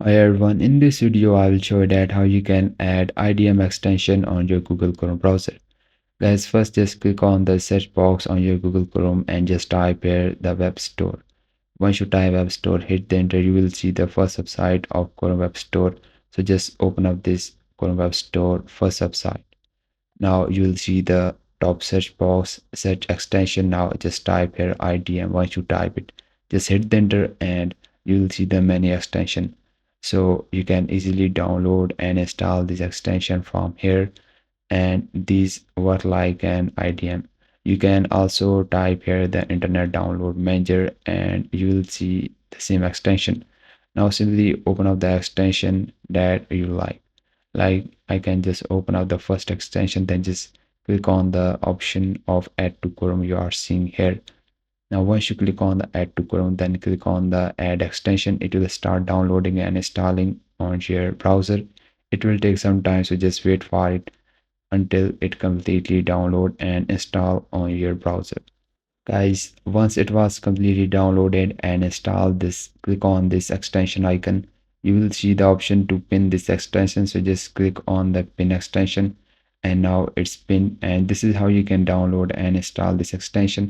Hi everyone, in this video I will show you that how you can add IDM extension on your Google Chrome browser. Guys, first just click on the search box on your Google Chrome and just type here the web store. Once you type web store, hit the enter, you will see the first website of Chrome web store. So just open up this Chrome web store first website. Now you will see the top search box, search extension. Now just type here IDM. Once you type it, just hit the enter and you will see the many extension. So you can easily download and install this extension from here, and these work like an IDM. You can also type here the internet download manager and you will see the same extension. Now simply open up the extension that you like I can just open up the first extension, then just click on the option of add to Chrome you are seeing here. Now once you click on the add to Chrome, then click on the add extension, it will start downloading and installing on your browser. It will take some time, so just wait for it until it completely download and install on your browser. Guys, once it was completely downloaded and installed, this click on this extension icon. You will see the option to pin this extension, so just click on the pin extension and now it's pinned, and this is how you can download and install this extension.